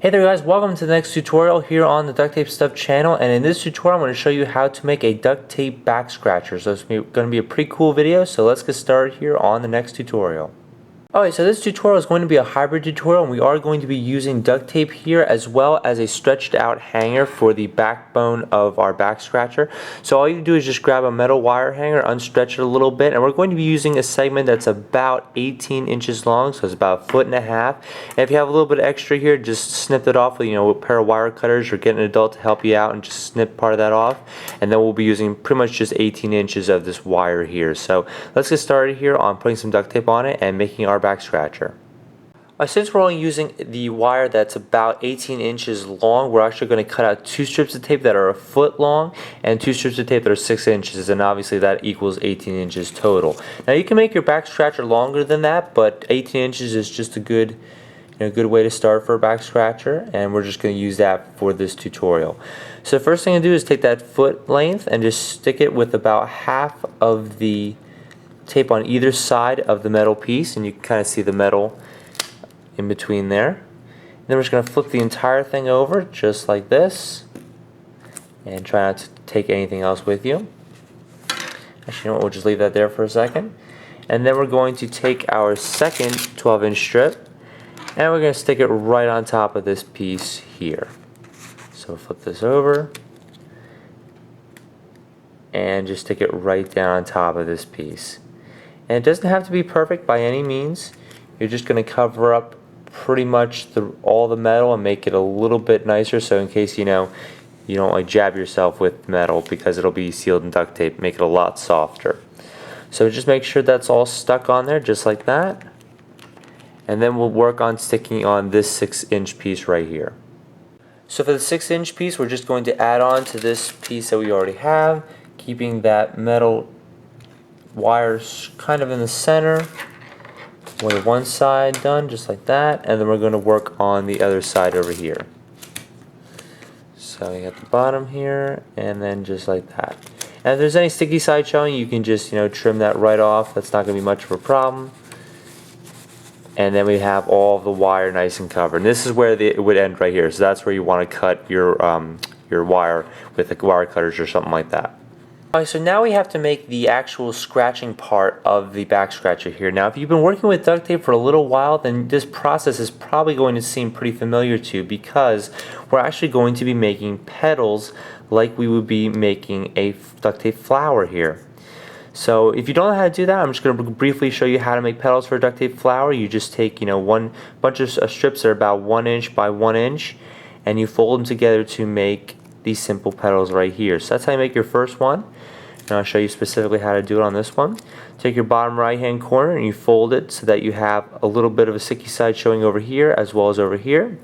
Hey there guys, welcome to the next tutorial here on the Duct Tape Stuff channel, and in this tutorial I'm going to show you how to make a duct tape back scratcher. So it's going to be a pretty cool video, so let's get started here on the next tutorial. Alright, so this tutorial is going to be a hybrid tutorial, and we are going to be using duct tape here as well as a stretched out hanger for the backbone of our back scratcher. So all you do is just grab a metal wire hanger, unstretch it a little bit, and we're going to be using a segment that's about 18 inches long, so it's about 1.5 feet. And if you have a little bit extra here, just snip it off with a pair of wire cutters, or get an adult to help you out and just snip part of that off. And then we'll be using pretty much just 18 inches of this wire here. So let's get started here on putting some duct tape on it and making our back scratcher. Since we're only using the wire that's about 18 inches long, we're actually going to cut out 2 strips of tape that are 1 foot long and 2 strips of tape that are 6 inches, and obviously that equals 18 inches total. Now you can make your back scratcher longer than that, but 18 inches is just a good way to start for a back scratcher, and we're just going to use that for this tutorial. So the first thing to do is take that foot length and just stick it with about half of the tape on either side of the metal piece, and you can kind of see the metal in between there. And then we're just going to flip the entire thing over just like this, and try not to take anything else with you. Actually, you know what, we'll just leave that there for a second. And then we're going to take our second 12-inch strip, and we're going to stick it right on top of this piece here. So flip this over and just stick it right down on top of this piece. And it doesn't have to be perfect by any means. You're just going to cover up pretty much all the metal and make it a little bit nicer, so in case you don't jab yourself with metal, because it'll be sealed in duct tape, make it a lot softer. So just make sure that's all stuck on there just like that. And then we'll work on sticking on this 6-inch piece right here. So for the 6-inch piece, we're just going to add on to this piece that we already have, keeping that metal wires kind of in the center with one side done just like that, and then we're going to work on the other side over here. So you got the bottom here, and then just like that. And if there's any sticky side showing, you can just trim that right off. That's not going to be much of a problem. And then we have all the wire nice and covered. And this is where it would end right here. So that's where you want to cut your wire with the wire cutters or something like that. Alright, so now we have to make the actual scratching part of the back scratcher here. Now if you've been working with duct tape for a little while, then this process is probably going to seem pretty familiar to you, because we're actually going to be making petals like we would be making a duct tape flower here. So if you don't know how to do that, I'm just going to briefly show you how to make petals for a duct tape flower. You just take one bunch of strips that are about 1 inch by 1 inch, and you fold them together to make these simple petals right here. So that's how you make your first one, and I'll show you specifically how to do it on this one. Take your bottom right hand corner and you fold it so that you have a little bit of a sticky side showing over here as well as over here.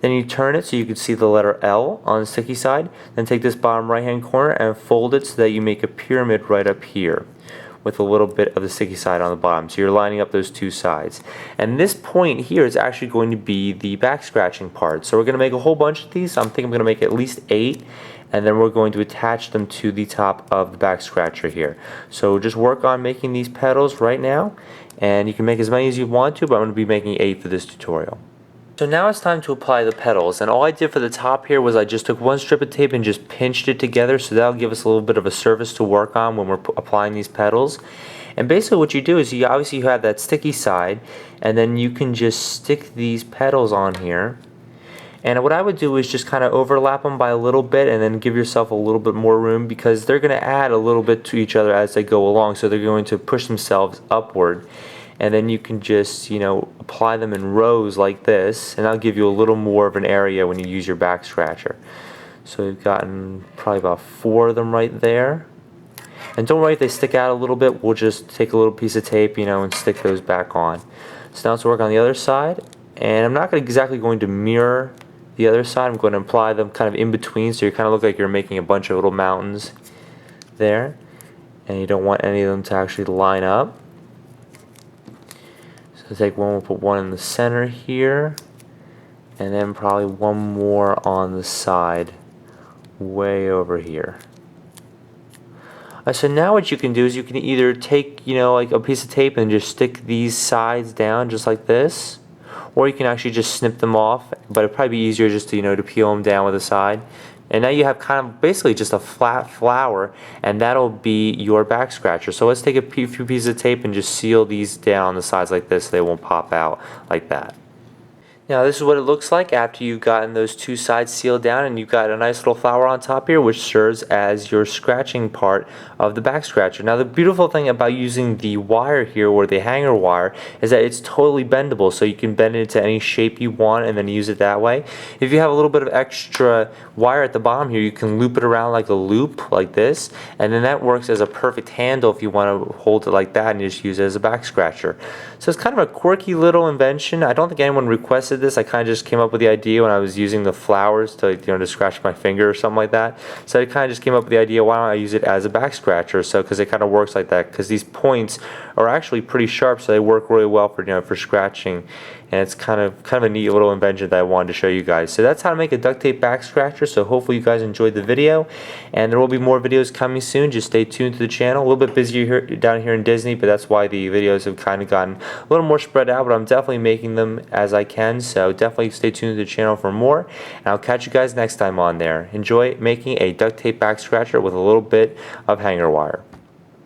Then you turn it so you can see the letter L on the sticky side. Then take this bottom right hand corner and fold it so that you make a pyramid right up here with a little bit of the sticky side on the bottom. So you're lining up those two sides. And this point here is actually going to be the back scratching part. So we're going to make a whole bunch of these. I think I'm going to make at least 8. And then we're going to attach them to the top of the back scratcher here. So just work on making these petals right now. And you can make as many as you want to, but I'm going to be making 8 for this tutorial. So now it's time to apply the petals, and all I did for the top here was I just took 1 strip of tape and just pinched it together, so that'll give us a little bit of a surface to work on when we're applying these petals. And basically what you do is you have that sticky side, and then you can just stick these petals on here. And what I would do is just kind of overlap them by a little bit, and then give yourself a little bit more room, because they're going to add a little bit to each other as they go along, so they're going to push themselves upward. And then you can just apply them in rows like this, and that'll give you a little more of an area when you use your back scratcher. So we've gotten probably about 4 of them right there. And don't worry if they stick out a little bit, we'll just take a little piece of tape and stick those back on. So now let's work on the other side, and I'm not exactly going to mirror the other side. I'm going to apply them kind of in between, so you kind of look like you're making a bunch of little mountains there, and you don't want any of them to actually line up. So take one, we'll put one in the center here, and then probably one more on the side way over here. So now what you can do is you can either take like a piece of tape and just stick these sides down just like this, or you can actually just snip them off, but it'd probably be easier just to, you know, to peel them down with the side. And now you have kind of basically just a flat flower, and that'll be your back scratcher. So let's take a few pieces of tape and just seal these down on the sides like this so they won't pop out like that. Now this is what it looks like after you've gotten those two sides sealed down, and you've got a nice little flower on top here which serves as your scratching part of the back scratcher. Now the beautiful thing about using the wire here, or the hanger wire, is that it's totally bendable, so you can bend it into any shape you want and then use it that way. If you have a little bit of extra wire at the bottom here, you can loop it around like a loop like this, and then that works as a perfect handle if you want to hold it like that and just use it as a back scratcher. So it's kind of a quirky little invention. I don't think anyone requested this. I kind of just came up with the idea when I was using the flowers to, you know, to scratch my finger or something like that. So I kind of just came up with the idea, why don't I use it as a back scratcher? So because it kind of works like that, because these points are actually pretty sharp, so they work really well for, you know, for scratching. And it's kind of a neat little invention that I wanted to show you guys. So that's how to make a duct tape back scratcher. So hopefully you guys enjoyed the video, and there will be more videos coming soon. Just stay tuned to the channel. A little bit busier here, down here in Disney, but that's why the videos have kind of gotten a little more spread out, but I'm definitely making them as I can. So definitely stay tuned to the channel for more, and I'll catch you guys next time on there. Enjoy making a duct tape back scratcher with a little bit of hanger wire.